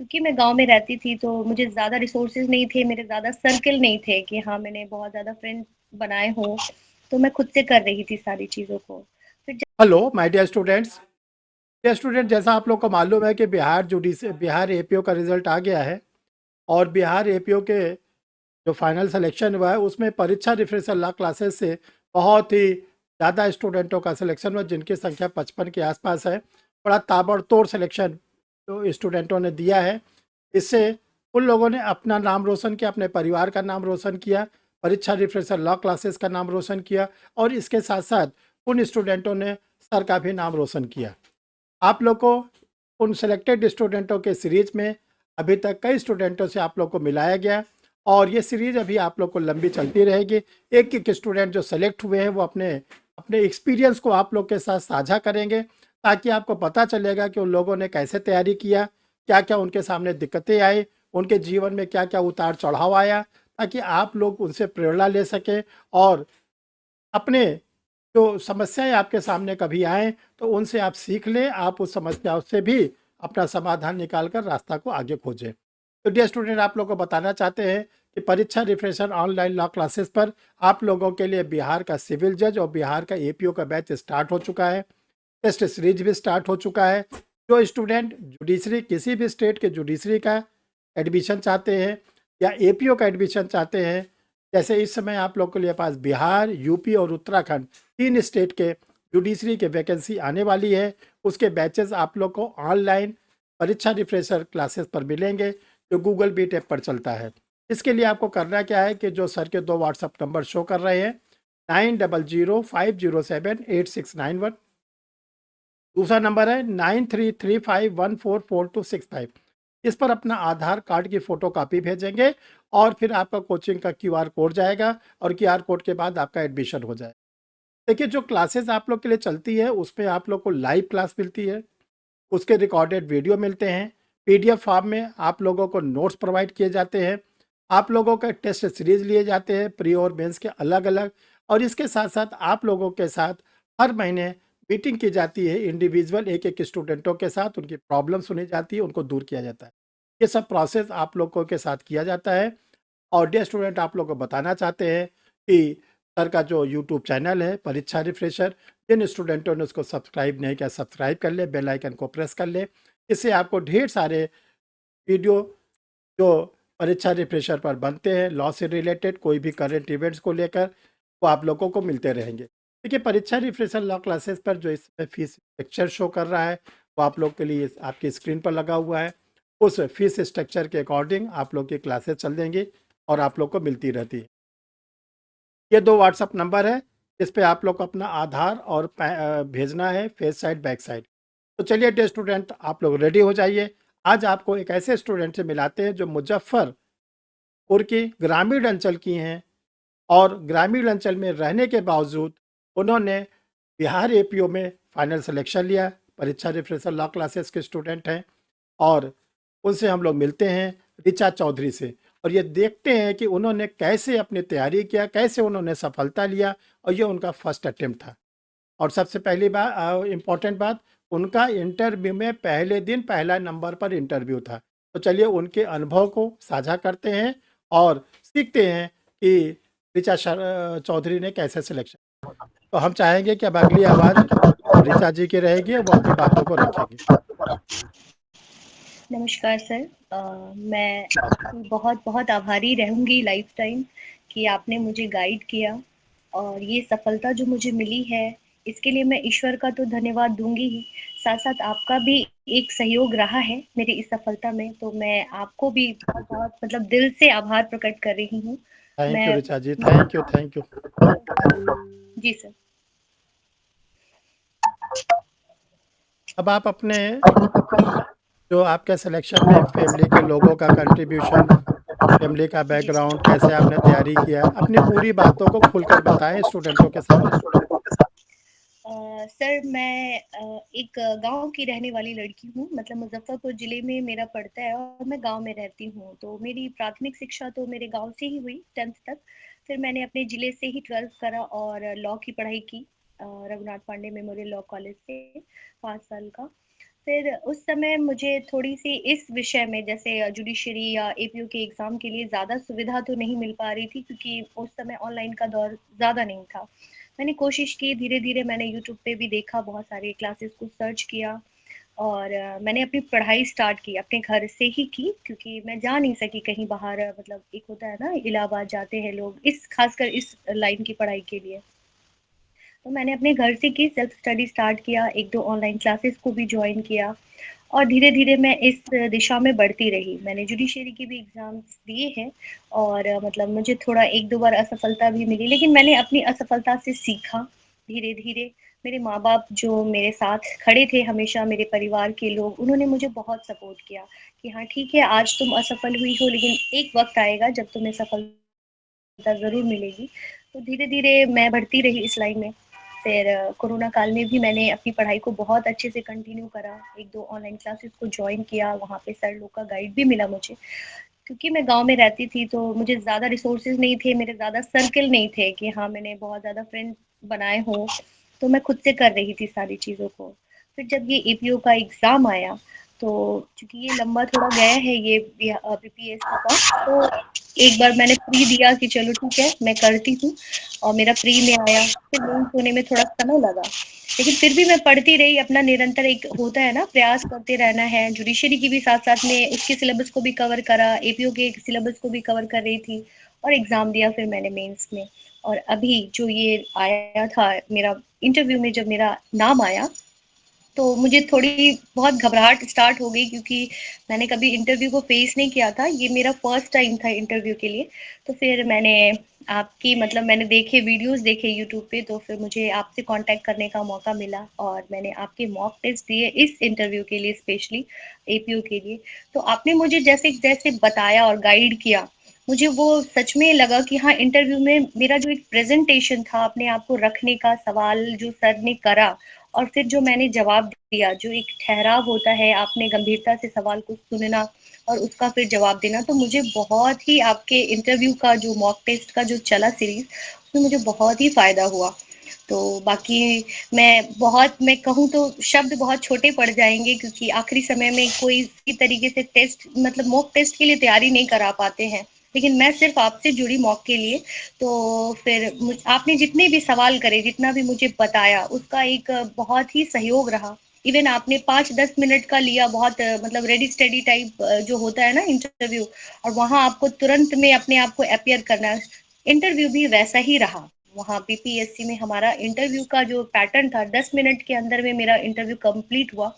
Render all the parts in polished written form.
क्योंकि मैं गाँव में रहती थी तो मुझे ज़्यादा रिसोर्सेज़ नहीं थे, मेरे ज़्यादा सर्कल नहीं थे कि हाँ, मैंने बहुत ज़्यादा फ्रेंड्स बनाए हों, तो मैं खुद से कर रही थी सारी चीज़ों को। फिर ज hello my dear students. Dear student, जैसा आप लोग को मालूम है कि बिहार एपीओ का रिजल्ट आ गया है और बिहार एपीओ के जो फाइनल सिलेक्शन हुआ है उसमें परीक्षा रिफ्रेशर लॉ क्लासेस से बहुत ही ज़्यादा स्टूडेंटों का सिलेक्शन हुआ, जिनकी संख्या 55 के आसपास है। बड़ा ताबड़तोड़ सिलेक्शन जो स्टूडेंटों ने दिया है, इससे उन लोगों ने अपना नाम रोशन किया, अपने परिवार का नाम रोशन किया, परीक्षा रिफ्रेशर लॉ क्लासेस का नाम रोशन किया और इसके साथ साथ उन स्टूडेंटों ने सर का भी नाम रोशन किया। आप लोग को उन सेलेक्टेड स्टूडेंटों के सीरीज में अभी तक कई स्टूडेंटों से आप लोग को मिलाया गया और ये सीरीज अभी आप लोग को लंबी चलती रहेगी। एक एक स्टूडेंट जो सेलेक्ट हुए हैं वो अपने अपने एक्सपीरियंस को आप लोग के साथ साझा करेंगे, ताकि आपको पता चलेगा कि उन लोगों ने कैसे तैयारी किया, क्या क्या उनके सामने दिक्कतें आई, उनके जीवन में क्या क्या उतार चढ़ाव आया, ताकि आप लोग उनसे प्रेरणा ले सकें और अपने जो समस्याएं आपके सामने कभी आए तो उनसे आप सीख लें, आप उस समस्याओं से भी अपना समाधान निकाल कर रास्ता को आगे खोजें। तो डियर स्टूडेंट, आप लोगों को बताना चाहते हैं कि परीक्षा रिफ्रेशर ऑनलाइन लॉ क्लासेस पर आप लोगों के लिए बिहार का सिविल जज और बिहार का एपीओ का बैच स्टार्ट हो चुका है। टेस्ट सीरीज भी स्टार्ट हो चुका है। जो स्टूडेंट जुडिशरी किसी भी स्टेट के जुडिशरी का एडमिशन चाहते हैं या एपीओ का एडमिशन चाहते हैं, जैसे इस समय आप लोग के लिए पास बिहार, यूपी और उत्तराखंड 3 स्टेट के जुडिशरी के वैकेंसी आने वाली है, उसके बैचेस आप लोग को ऑनलाइन परीक्षा रिफ्रेशर क्लासेस पर मिलेंगे जो गूगल मीट ऐप पर चलता है। इसके लिए आपको करना क्या है कि जो सर के 2 व्हाट्सअप नंबर शो कर रहे हैं, 9005078691, दूसरा नंबर है 9335144265। इस पर अपना आधार कार्ड की फ़ोटो कापी भेजेंगे और फिर आपका कोचिंग का क्यूआर कोड जाएगा और क्यूआर कोड के बाद आपका एडमिशन हो जाएगा। देखिए, जो क्लासेस आप लोग के लिए चलती है उसमें आप लोग को लाइव क्लास मिलती है, उसके रिकॉर्डेड वीडियो मिलते हैं, पीडीएफ फॉर्म में आप लोगों को नोट्स प्रोवाइड किए जाते हैं, आप लोगों का टेस्ट सीरीज लिए जाते हैं प्री और मेंस के अलग अलग, और इसके साथ साथ आप लोगों के साथ हर महीने मीटिंग की जाती है इंडिविजुअल एक एक स्टूडेंटों के साथ, उनकी प्रॉब्लम सुनी जाती है, उनको दूर किया जाता है। ये सब प्रोसेस आप लोगों के साथ किया जाता है। और डियर स्टूडेंट, आप लोग को बताना चाहते हैं कि सर का जो यूट्यूब चैनल है परीक्षा रिफ्रेशर, जिन स्टूडेंटों ने उसको सब्सक्राइब नहीं किया सब्सक्राइब कर ले, बेल आइकन को प्रेस कर ले। इससे आपको ढेर सारे वीडियो जो परीक्षा रिफ्रेशर पर बनते हैं लॉ से रिलेटेड, कोई भी करंट इवेंट्स को लेकर, वो आप लोगों को मिलते रहेंगे। देखिए, परीक्षा रिफ्रेशर लॉ क्लासेस पर जो इसमें फीस स्ट्रक्चर शो कर रहा है वो आप लोग के लिए आपकी स्क्रीन पर लगा हुआ है। उस फीस स्ट्रक्चर के अकॉर्डिंग आप लोग की क्लासेस चल देंगी और आप लोग को मिलती रहती है। ये 2 व्हाट्सअप नंबर है जिस पे आप लोग को अपना आधार और भेजना है, फेस साइड बैक साइड। तो चलिए डियर स्टूडेंट, आप लोग रेडी हो जाइए। आज आपको एक ऐसे स्टूडेंट से मिलाते हैं जो मुजफ्फरपुर की ग्रामीण अंचल की हैं और ग्रामीण अंचल में रहने के बावजूद उन्होंने बिहार एपीओ में फाइनल सिलेक्शन लिया। परीक्षा रिफ्रेशर लॉ क्लासेस के स्टूडेंट हैं और उनसे हम लोग मिलते हैं, ऋचा चौधरी से, और ये देखते हैं कि उन्होंने कैसे अपनी तैयारी किया, कैसे उन्होंने सफलता लिया, और ये उनका फर्स्ट अटेम्प्ट था। और सबसे पहली बात, इम्पॉर्टेंट बात, उनका इंटरव्यू में पहले दिन पहला नंबर पर इंटरव्यू था। तो चलिए उनके अनुभव को साझा करते हैं और सीखते हैं कि ऋचा चौधरी ने कैसे सिलेक्शन। तो हम चाहेंगे कि अब अगली आवाज़ ऋचा जी की रहेगी, वो अपनी बातों को रखेंगी। नमस्कार सर। मैं आपकी बहुत बहुत आभारी रहूँगी लाइफ टाइम कि आपने मुझे गाइड किया और ये सफलता जो मुझे मिली है, इसके लिए मैं ईश्वर का तो धन्यवाद दूँगी ही, साथ-साथ आपका भी एक सहयोग रहा है मेरी इस सफलता में, तो मैं आपको भी बहुत-बहुत मतलब दिल से आभार प्रकट कर रही हूँ। थैंक यू मैं Richa ji, thank you, thank you. जी सर। अब आप अपने जो आपके सिलेक्शन में फैमिली के लोगों का कंट्रीब्यूशन, फैमिली का जी बैकग्राउंड, सर। कैसे आपने तैयारी किया, अपनी पूरी बातों को खुलकर बताएं स्टूडेंटों के सामने। सर मैं एक गांव की रहने वाली लड़की हूँ, मतलब मुजफ्फरपुर ज़िले में मेरा पड़ता है और मैं गांव में रहती हूँ। तो मेरी प्राथमिक शिक्षा तो मेरे गांव से ही हुई 10th तक। फिर मैंने अपने ज़िले से ही 12th करा और लॉ की पढ़ाई की Raghunath Pandey memorial law college से 5 साल का। फिर उस समय मुझे थोड़ी-सी इस विषय में जैसे जुडिशरी या एपीओ के एग्ज़ाम के लिए ज़्यादा सुविधा तो नहीं मिल पा रही थी क्योंकि उस समय ऑनलाइन का दौर ज़्यादा नहीं था। मैंने कोशिश की, धीरे-धीरे मैंने यूट्यूब पे भी देखा, बहुत सारे क्लासेस को सर्च किया और मैंने अपनी पढ़ाई स्टार्ट की, अपने घर से ही की क्योंकि मैं जा नहीं सकी कहीं बाहर मतलब एक होता है ना इलाहाबाद जाते हैं लोग इस ख़ासकर इस लाइन की पढ़ाई के लिए। तो मैंने अपने घर से की, सेल्फ स्टडी स्टार्ट किया, 1-2 ऑनलाइन क्लासेस को भी जॉइन किया और धीरे-धीरे मैं इस दिशा में बढ़ती रही। मैंने जुडिशरी के भी एग्ज़ाम्स दिए हैं और मतलब मुझे थोड़ा 1-2 बार असफलता भी मिली, लेकिन मैंने अपनी असफलता से सीखा धीरे-धीरे। मेरे माँ-बाप जो मेरे साथ खड़े थे हमेशा, मेरे परिवार के लोग, उन्होंने मुझे बहुत सपोर्ट किया कि हाँ, ठीक है, आज तुम असफल हुई हो, लेकिन एक वक़्त आएगा जब तुम्हें सफलता ज़रूर मिलेगी। तो धीरे-धीरे मैं बढ़ती रही इस लाइन में। फिर कोरोना काल में भी मैंने अपनी पढ़ाई को बहुत अच्छे से कंटिन्यू करा। 1-2 ऑनलाइन क्लासेस को जॉइन किया, वहाँ पे सर लोग का गाइड भी मिला मुझे। क्योंकि मैं गाँव में रहती थी तो मुझे ज़्यादा रिसोर्सेज़ नहीं थे, मेरे ज़्यादा सर्किल नहीं थे कि हाँ, मैंने बहुत ज़्यादा फ्रेंड्स बनाए हों, तो मैं खुद से कर रही थी सारी चीज़ों को। फिर जब ये एपीओ का एग्ज़ाम आया, तो चूँकि ये लंबा थोड़ा गया है ये बीपीएससी का, तो एक बार मैंने प्री दिया कि चलो ठीक है, मैं करती हूँ और मेरा प्री में आया, फिर मेंस होने में थोड़ा समय लगा। लेकिन फिर भी मैं पढ़ती रही, अपना निरंतर एक होता है ना प्रयास करते रहना है। जुडिशरी की भी साथ-साथ में उसके सिलेबस को भी कवर करा, एपीओ के सिलेबस को भी कवर कर रही थी और एग्ज़ाम दिया फिर मैंने मेंस में। और अभी जो ये आया था मेरा इंटरव्यू में जब मेरा नाम आया, तो मुझे थोड़ी बहुत घबराहट स्टार्ट हो गई क्योंकि मैंने कभी इंटरव्यू को फेस नहीं किया था। ये मेरा फर्स्ट टाइम था इंटरव्यू के लिए। तो फिर मैंने आपकी मतलब मैंने देखे वीडियोज़ देखे यूट्यूब पे तो फिर मुझे आपसे कॉन्टैक्ट करने का मौका मिला और मैंने आपके मॉक टेस्ट दिए इस इंटरव्यू के लिए स्पेशली एपीओ के लिए। तो आपने मुझे जैसे-जैसे बताया और गाइड किया, मुझे वो सच में लगा कि हाँ, इंटरव्यू में मेरा जो एक प्रेज़ेंटेशन था अपने आप को रखने का सवाल जो सर ने करा और फिर जो मैंने जवाब दिया, जो एक ठहराव होता है, आपने गंभीरता से सवाल को सुनना और उसका फिर जवाब देना, तो मुझे बहुत ही आपके इंटरव्यू का जो मॉक टेस्ट का जो चला सीरीज़, उसमें मुझे बहुत ही फ़ायदा हुआ। तो बाकी मैं कहूँ तो शब्द बहुत छोटे पड़ जाएँगे क्योंकि आखिरी समय में कोई इसी तरीके से टेस्ट मतलब मॉक टेस्ट के लिए तैयारी नहीं करा पाते हैं। लेकिन मैं सिर्फ़ आपसे जुड़ी मॉक के लिए, तो फिर आपने जितने भी सवाल करे, जितना भी मुझे बताया, उसका एक बहुत ही सहयोग रहा। इवन आपने 5-10 मिनट का लिया बहुत मतलब रेडी स्टेडी टाइप जो होता है ना इंटरव्यू और वहाँ आपको तुरंत में अपने आप को अपीयर करना, इंटरव्यू भी वैसा ही रहा। वहाँ बीपीएससी में हमारा इंटरव्यू का जो पैटर्न था 10 मिनट के अंदर में मेरा इंटरव्यू कंप्लीट हुआ।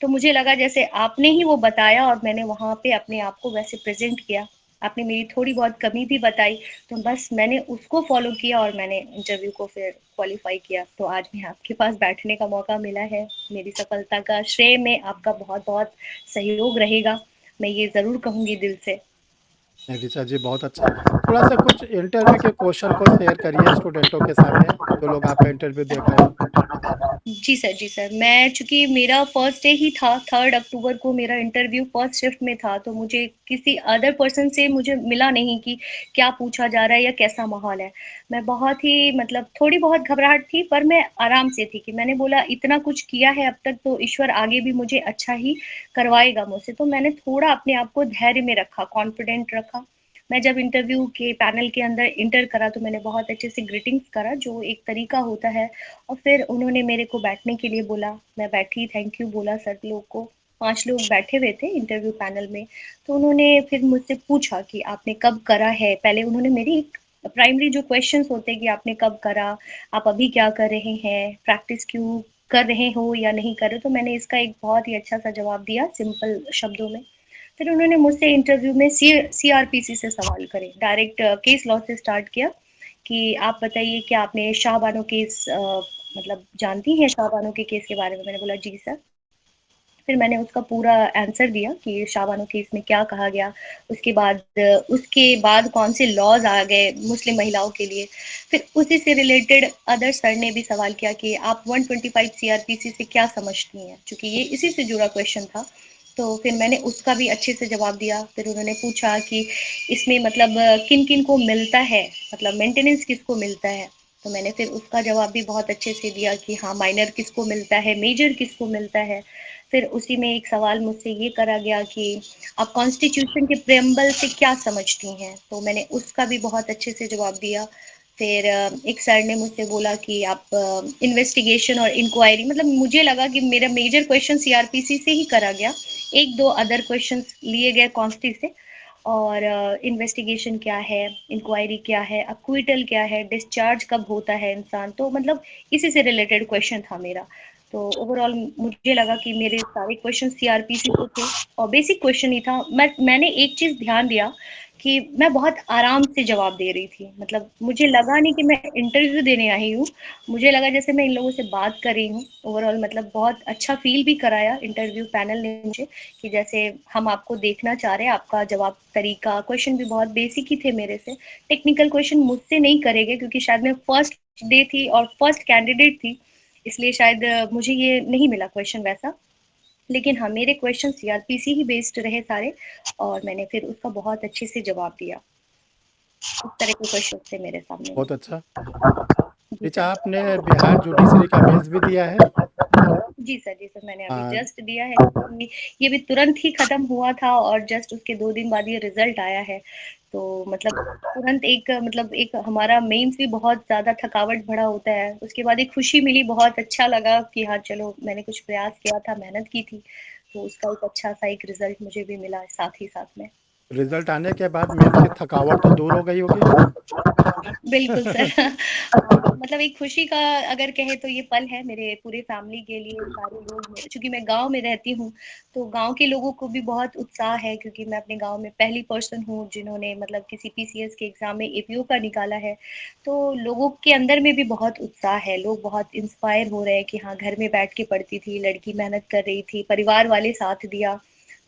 तो मुझे लगा जैसे आपने ही वो बताया और मैंने वहाँ पे अपने आप को वैसे प्रेज़ेंट किया। आपने मेरी थोड़ी बहुत कमी भी बताई, तो बस मैंने उसको फ़ॉलो किया और मैंने इंटरव्यू को फिर क्वालीफ़ाई किया। तो आज मैं आपके पास बैठने का मौका मिला है। मेरी सफलता का श्रेय में आपका बहुत-बहुत सहयोग रहेगा। मैं ये ज़रूर कहूँगी दिल से। नहीं, ऋचा जी बहुत अच्छा। थोड़ा-सा कुछ इंटरव्यू के क्वेश्चन को शेयर करिए स्टूडेंटों के सामने, जो लोग आपका इंटरव्यू देख रहे हैं। जी सर, जी सर। मैं चूँकि मेरा फर्स्ट डे ही था, 3 अक्टूबर को मेरा इंटरव्यू फर्स्ट शिफ्ट में था, तो मुझे किसी अदर पर्सन से मुझे मिला नहीं कि क्या पूछा जा रहा है या कैसा माहौल है। मैं बहुत ही मतलब थोड़ी बहुत घबराहट थी, पर मैं आराम से थी कि मैंने बोला इतना कुछ किया है अब तक, तो ईश्वर आगे भी मुझे अच्छा ही करवाएगा मुझसे। तो मैंने थोड़ा अपने आप को धैर्य में रखा, कॉन्फिडेंट रखा। मैं जब इंटरव्यू के पैनल के अंदर एंटर करा, तो मैंने बहुत अच्छे से ग्रीटिंग्स करा, जो एक तरीका होता है और फिर उन्होंने मेरे को बैठने के लिए बोला, मैं बैठी, थैंक यू बोला सर लोग को। 5 लोग बैठे हुए थे इंटरव्यू पैनल में, तो उन्होंने फिर मुझसे पूछा कि आपने कब करा है? पहले उन्होंने मेरी प्राइमरी जो क्वेश्चन्स होते हैं कि आपने कब करा? आप अभी क्या कर रहे हैं? प्रैक्टिस क्यों कर रहे हो या नहीं कर रहे? तो मैंने इसका एक बहुत ही अच्छा-सा जवाब दिया सिंपल शब्दों में। फिर उन्होंने मुझसे इंटरव्यू में सीआरपीसी से सवाल करे, डायरेक्ट केस लॉ से स्टार्ट किया कि आप बताइए क्या आपने शाहबानो केस मतलब जानती हैं शाहबानो के केस के बारे में? मैंने बोला जी सर। फिर मैंने उसका पूरा आंसर दिया कि शाहबानो केस में क्या कहा गया, उसके बाद कौन से लॉज़ आ गए मुस्लिम महिलाओं के लिए। फिर उसी से रिलेटेड अदर सर ने भी सवाल किया कि आप 125 सीआरपीसी से क्या समझती हैं? चूँकि ये इसी से जुड़ा क्वेश्चन था। तो फिर मैंने उसका भी अच्छे से जवाब दिया। फिर उन्होंने पूछा कि इसमें मतलब किन-किन को मिलता है, मतलब मेंटेनेंस किसको मिलता है? तो मैंने फिर उसका जवाब भी बहुत अच्छे से दिया कि हाँ, माइनर किसको मिलता है, मेजर किसको मिलता है। फिर उसी में एक सवाल मुझसे ये करा गया कि आप कॉन्स्टिट्यूशन के प्रेम्बल से क्या समझती हैं? तो मैंने उसका भी बहुत अच्छे से जवाब दिया। फिर एक सर ने मुझसे बोला कि आप इन्वेस्टिगेशन और इंक्वायरी, मतलब मुझे लगा कि मेरा मेजर क्वेश्चन सीआरपीसी से ही करा गया। 1-2 अदर क्वेश्चंस लिए गए कॉन्स्टि से, और इन्वेस्टिगेशन क्या है, इंक्वायरी क्या है, अक्विटल क्या है, डिस्चार्ज कब होता है इंसान, तो मतलब इसी से रिलेटेड क्वेश्चन था मेरा। तो ओवरऑल मुझे लगा कि मेरे सारे क्वेश्चन सीआरपीसी से थे और बेसिक क्वेश्चन ही था। मैंने एक चीज़ ध्यान दिया कि मैं बहुत आराम से जवाब दे रही थी, मतलब मुझे लगा नहीं कि मैं इंटरव्यू देने आई हूँ, मुझे लगा जैसे मैं इन लोगों से बात कर रही हूँ। ओवरऑल मतलब बहुत अच्छा फील भी कराया इंटरव्यू पैनल ने मुझे, कि जैसे हम आपको देखना चाह रहे हैं, आपका जवाब तरीका, क्वेश्चन भी बहुत बेसिक ही थे मेरे से। टेक्निकल क्वेश्चन मुझसे नहीं करेंगे क्योंकि शायद मैं फर्स्ट डे थी और फर्स्ट कैंडिडेट थी, इसलिए शायद मुझे ये नहीं मिला क्वेश्चन वैसा। लेकिन हाँ, मेरे क्वेश्चन सीआरपीसी ही बेस्ड रहे सारे, और मैंने फिर उसका बहुत अच्छे से जवाब दिया। इस तरह के क्वेश्चन थे मेरे सामने में। बहुत अच्छा। जी ऋचा, सर। आपने बिहार जुडिशरी का मेंस भी दिया है? जी सर, मैंने अभी हाँ, जस्ट दिया है, क्योंकि ये भी तुरंत ही खत्म हुआ था और जस्ट उसके 2 दिन बाद ये रिजल्ट आया है। तो मतलब तुरंत एक, मतलब एक हमारा मेंस भी बहुत ज़्यादा थकावट भरा होता है, उसके बाद एक खुशी मिली, बहुत अच्छा लगा कि हाँ, चलो मैंने कुछ प्रयास किया था, मेहनत की थी, तो उसका एक अच्छा-सा एक रिजल्ट मुझे भी मिला साथ ही साथ में। रिजल्ट आने के बाद मेंस की थकावट तो दूर हो गई होगी? बिल्कुल सर। मतलब एक खुशी का अगर कहें तो ये पल है मेरे पूरे फैमिली के लिए, सारे लोग मेरे, चूँकि मैं गाँव में रहती हूँ, तो गाँव के लोगों को भी बहुत उत्साह है, क्योंकि मैं अपने गाँव में पहली पर्सन हूँ जिन्होंने मतलब किसी पीसीएस के एग्ज़ाम में एपीओ का निकाला है। तो लोगों के अंदर में भी बहुत उत्साह है, लोग बहुत इंस्पायर हो रहे हैं कि हाँ, घर में बैठ के पढ़ती थी, लड़की मेहनत कर रही थी, परिवार वाले साथ दिया।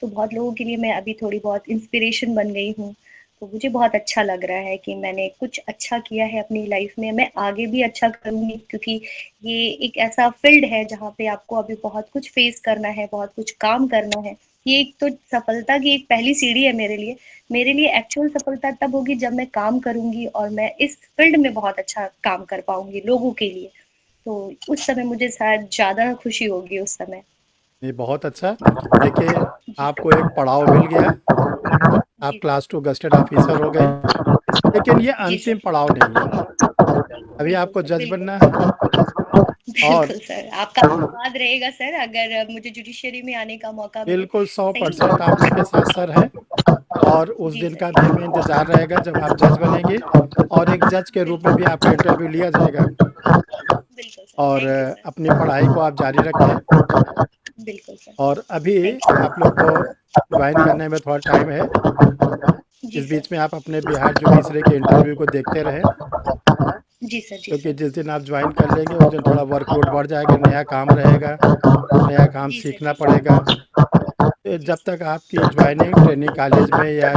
तो बहुत लोगों के लिए मैं अभी थोड़ी बहुत इंस्पिरेशन बन गई हूँ। तो मुझे बहुत अच्छा लग रहा है कि मैंने कुछ अच्छा किया है अपनी लाइफ में, मैं आगे भी अच्छा करूँगी, क्योंकि ये एक ऐसा फील्ड है जहाँ पे आपको अभी बहुत कुछ फेस करना है, बहुत कुछ काम करना है। ये एक तो सफलता की एक पहली सीढ़ी है मेरे लिए। मेरे लिए एक्चुअल सफलता तब होगी जब मैं काम करूँगी और मैं इस फील्ड में बहुत अच्छा काम कर पाऊँगी लोगों के लिए। तो उस समय मुझे शायद ज़्यादा खुशी होगी उस समय। ये बहुत अच्छा। देखिए, जी आपको एक सर। पड़ाव मिल गया, आप जी क्लास सर। 2 गज़ेटेड ऑफ़िसर हो गए, लेकिन ये जी अंतिम सर। पड़ाव नहीं है। अभी बिल्कुल आपको सर, जज बिल्कुल। बनना है और बिल्कुल सर, आपका आशीर्वाद रहेगा सर अगर मुझे जुडिशरी में आने का मौका मिले। बिल्कुल सही 100% है। आप उनके साथ सर हैं और उस जी दिन सर, का भी जी हमें सर। इंतज़ार रहेगा जब आप जज बनेंगे और एक जज के रूप में बिल्कुल भी सर। आपका इंटरव्यू लिया जाएगा। बिल्कुल सर, और थैंक यू सर। अपनी पढ़ाई को आप जारी रखें बिल्कुल सर, और अभी थैंक यू। आप लोग को ज्वाइन करने में थोड़ा टाइम है। जी इस सर। बीच में आप अपने बिहार जुडिशरी के इंटरव्यू को देखते रहें, जी सर, जी क्योंकि सर। जिस दिन आप ज्वाइन कर लेंगे उस दिन थोड़ा वर्कलोड बढ़ जाएगा, नया काम रहेगा, नया काम जी सर, सीखना जी पड़ेगा। सर। तो जी जब सर। तक आपकी ज्वाइनिंग ट्रेनिंग कॉलेज में या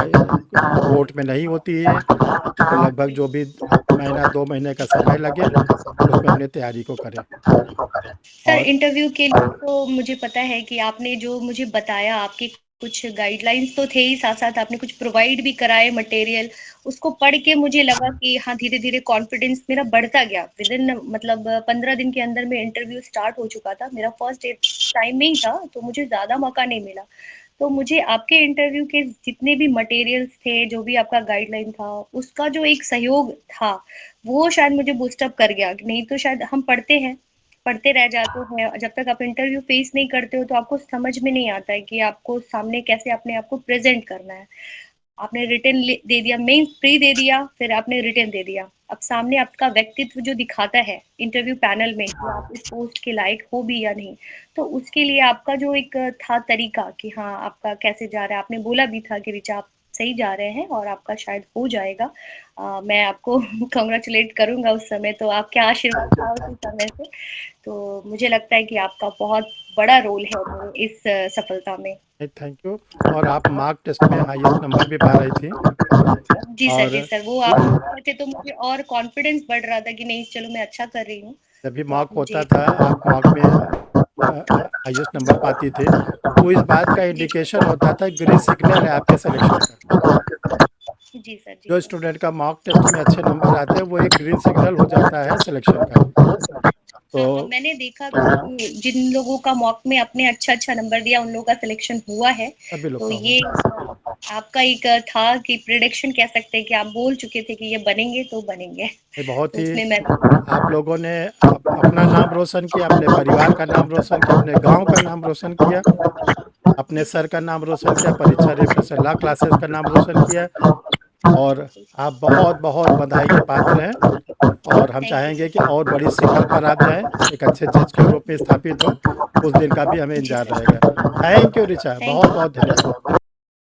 कोर्ट में नहीं होती है, तो लगभग जो बिल्कुल। भी महीना 2 महीने का समय लगे, उसमें अपनी तैयारी को करें। सर और इंटरव्यू के लिए तो मुझे पता है कि आपने जो मुझे बताया, आपके कुछ गाइडलाइंस तो थे ही, साथ साथ आपने कुछ प्रोवाइड भी कराए मटेरियल, उसको पढ़ के मुझे लगा कि हाँ, धीरे धीरे कॉन्फिडेंस मेरा बढ़ता गया। विद इन मतलब 15 दिन के अंदर में इंटरव्यू स्टार्ट हो चुका था, मेरा फर्स्ट डे टाइम में ही था, तो मुझे ज़्यादा मौका नहीं मिला। तो मुझे आपके इंटरव्यू के जितने भी मटेरियल्स थे, जो भी आपका गाइडलाइन था, उसका जो एक सहयोग था, वो शायद मुझे बूस्टअप कर गया। नहीं तो शायद हम पढ़ते हैं, पढ़ते रह जाते हैं, जब तक आप इंटरव्यू फेस नहीं करते हो तो आपको समझ में नहीं आता है कि आपको सामने कैसे अपने आप को प्रेजेंट करना है। आपने रिटर्न दे दिया, मेंस प्री दे दिया, फिर आपने रिटर्न दे दिया, अब सामने आपका व्यक्तित्व जो दिखाता है इंटरव्यू पैनल में कि आप इस पोस्ट के लायक हो भी या नहीं, तो उसके लिए आपका जो एक था तरीका कि हाँ, आपका कैसे जा रहा है, आपने बोला भी था कि रिचा आप सही जा रहे हैं और आपका शायद हो जाएगा। मैं आपको कॉन्ग्रेचुलेट करूंगा उस समय, तो आपके आशीर्वाद था उसी समय से। तो मुझे लगता है कि आपका बहुत बड़ा रोल है मेरे इस सफलता में। Thank you. और आप मार्क टेस्ट में हाईएस्ट नंबर भी पा रही थी जी सर, जी और सर, वो आप कहते तो मुझे और कॉन्फिडेंस बढ़ रहा था कि नहीं, चलो मैं अच्छा कर रही हूँ। जब भी तो मॉक आप होता मुझे था, आप मॉक में हाईएस्ट नंबर पाती थे, तो इस बात का जी इंडिकेशन होता था ग्रीन सिग्नल है आपके सिलेक्शन का। जी सर, जी जो सर। स्टूडेंट का मॉक टेस्ट में अच्छे नंबर आते हैं, वो एक ग्रीन सिग्नल हो जाता है सिलेक्शन का। हाँ, हाँ, तो मैंने देखा कि जिन लोगों का मॉक में आपने अच्छा-अच्छा नंबर दिया, उन लोगों का सिलेक्शन हुआ है। सभी लोग तो का हुआ। ये आपका एक था कि प्रिडिक्शन कह सकते हैं कि आप बोल चुके थे कि ये बनेंगे तो बनेंगे। ये बहुत तो ही उसमें मैं आप लोगों ने अपना नाम रोशन किया, अपने परिवार का नाम रोशन किया, अपने गाँव का नाम रोशन किया, अपने जी, सर का नाम रोशन किया, परीक्षा रेफरेंस लॉ क्लासेस का नाम रोशन किया और जी। आप बहुत-बहुत बधाई के पात्र हैं और हम थैंक यू चाहेंगे कि सर। और बड़ी शिखर पर आप जाएँ, एक अच्छे जज के रूप में स्थापित हों, उस दिन का भी हमें जी इंतज़ार सर। रहेगा। Thank you Richa, thank you. बहुत-बहुत धन्यवाद।